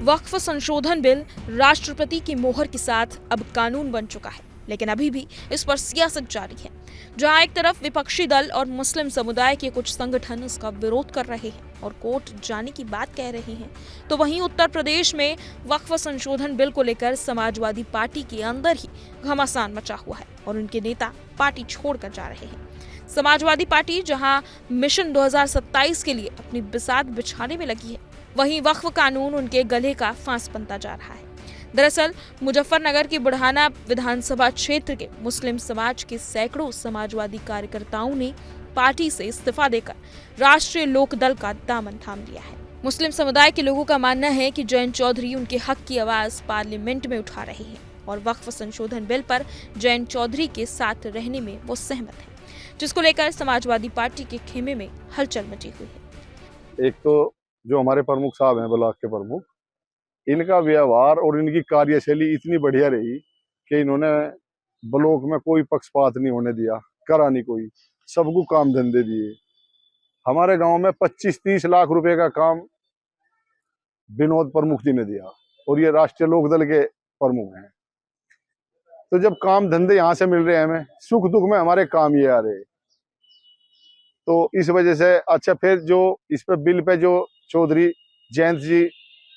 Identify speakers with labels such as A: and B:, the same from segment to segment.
A: वक्फ संशोधन बिल राष्ट्रपति की मोहर के साथ अब कानून बन चुका है, लेकिन अभी भी इस पर सियासत जारी है। जहां एक तरफ विपक्षी दल और मुस्लिम समुदाय के कुछ संगठन इसका विरोध कर रहे हैं और कोर्ट जाने की बात कह रहे हैं, तो वहीं उत्तर प्रदेश में वक्फ संशोधन बिल को लेकर समाजवादी पार्टी के अंदर ही घमासान मचा हुआ है और उनके नेता पार्टी छोड़कर जा रहे हैं। समाजवादी पार्टी जहां मिशन 2027 के लिए अपनी बिसात बिछाने में लगी है, वहीं वक्फ कानून उनके गले का फांस बनता जा रहा है। दरअसल मुजफ्फरनगर के बुढ़ाना विधानसभा क्षेत्र के मुस्लिम समाज के सैकड़ों समाजवादी कार्यकर्ताओं ने पार्टी से इस्तीफा देकर राष्ट्रीय लोक दल का दामन थाम लिया है। मुस्लिम समुदाय के लोगों का मानना है कि जयंत चौधरी उनके हक की आवाज पार्लियामेंट में उठा रहे हैं और वक्फ संशोधन बिल पर जयंत चौधरी के साथ रहने में वो सहमत हैं, जिसको लेकर समाजवादी पार्टी के खेमे में हलचल मची हुई है।
B: एक तो जो हमारे प्रमुख साहब हैं, ब्लॉक के प्रमुख, इनका व्यवहार और इनकी कार्यशैली इतनी बढ़िया रही कि इन्होंने ब्लॉक में कोई पक्षपात नहीं होने दिया, करा नहीं कोई, सबको काम धंधे दिए। हमारे गांव में 25-30 लाख रुपए का काम विनोद प्रमुख जी ने दिया और ये राष्ट्रीय लोक दल के प्रमुख हैं। तो जब काम धंधे यहाँ से मिल रहे हैं, हमें सुख दुख में हमारे काम ये आ रहे, तो इस वजह से अच्छा फिर जो इस पे बिल पे जो चौधरी जयंत जी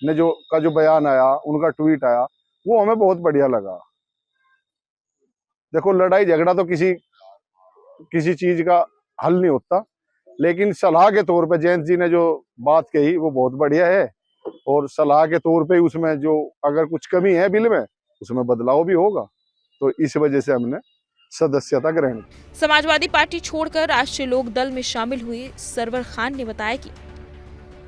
B: ने जो बयान आया, उनका ट्वीट आया, वो हमें बहुत बढ़िया लगा। देखो, लड़ाई झगड़ा तो किसी चीज का हल नहीं होता, लेकिन सलाह के तौर पे जयंत जी ने जो बात कही वो बहुत बढ़िया है और सलाह के तौर पे उसमें जो अगर कुछ कमी है बिल में, उसमें बदलाव भी होगा। तो इस वजह से हमने सदस्यता ग्रहण की।
A: समाजवादी पार्टी छोड़कर राष्ट्रीय लोक दल में शामिल हुए सरवर खान ने बताया कि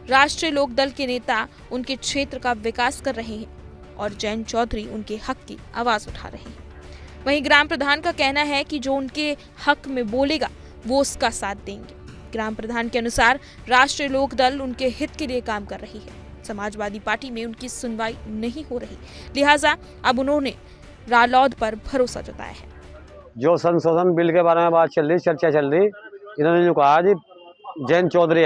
A: राष्ट्रीय लोक दल के नेता उनके क्षेत्र का विकास कर रहे हैं और जयंत चौधरी उनके हक की आवाज उठा रहे हैं। वहीं ग्राम प्रधान का कहना है कि जो उनके हक में बोलेगा वो उसका साथ देंगे। ग्राम प्रधान के अनुसार राष्ट्रीय लोक दल उनके हित के लिए काम कर रही है। समाजवादी पार्टी में उनकी सुनवाई नहीं हो रही, लिहाजा अब उन्होंने रालौद पर भरोसा जताया है।
C: जो संशोधन बिल के बारे में बात चल रही, चर्चा चल रही, इन्होंने जो कहा जी जयंत चौधरी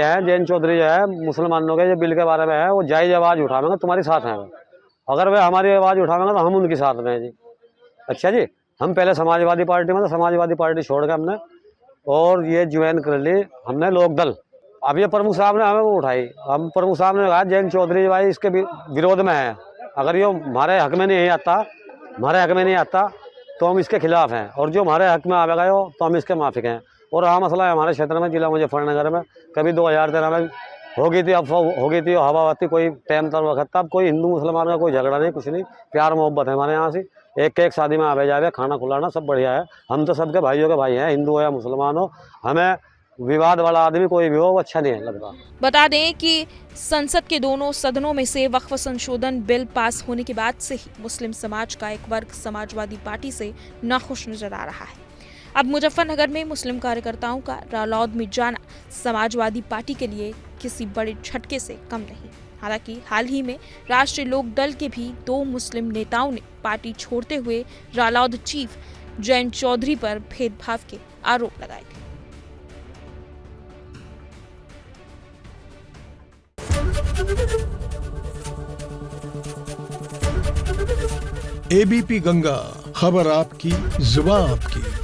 C: जो है मुसलमानों के जो बिल के बारे में है वो जायज आवाज उठावेंगे, तुम्हारे साथ हैं। अगर वे हमारी आवाज उठावेंगे तो हम उनके साथ में हैं जी। अच्छा जी, हम पहले समाजवादी पार्टी में, तो समाजवादी पार्टी छोड़ के हमने और ये ज्वाइन कर ली हमने लोक दल। अब ये प्रमुख साहब ने हमें वो उठाई, हम प्रमुख साहब ने कहा जयंत चौधरी भाई इसके विरोध में है, अगर ये हमारे हक में नहीं आता तो हम इसके खिलाफ हैं, और जो हमारे हक में आवेगा तो हम इसके माफिक हैं। और रहा मसला है हमारे क्षेत्र में, जिला मुजफ्फरनगर में कभी 2013 में हो गई थी हवाबाती, कोई टाइम था वक्त, तब कोई हिंदू मुसलमान का कोई झगड़ा नहीं, कुछ नहीं, प्यार मोहब्बत है हमारे यहाँ से। एक शादी में आवे जावे, खाना खुलाना सब बढ़िया है। हम तो सबके भाइयों के भाई हैं, हिंदू हो या मुसलमान हो, हमें विवाद वाला आदमी कोई भी हो वो अच्छा नहीं लगता।
A: बता दें कि संसद के दोनों सदनों में से वक्फ संशोधन बिल पास होने के बाद से ही मुस्लिम समाज का एक वर्ग समाजवादी पार्टी से नाखुश नजर आ रहा है। अब मुजफ्फरनगर में मुस्लिम कार्यकर्ताओं का रालौद में जाना समाजवादी पार्टी के लिए किसी बड़े झटके से कम नहीं। हालांकि हाल ही में राष्ट्रीय लोक दल के भी 2 मुस्लिम नेताओं ने पार्टी छोड़ते हुए रालौद चीफ जयंत चौधरी पर भेदभाव के आरोप लगाए थे।
D: एबीपी गंगा, खबर आपकी, जुबान आपकी।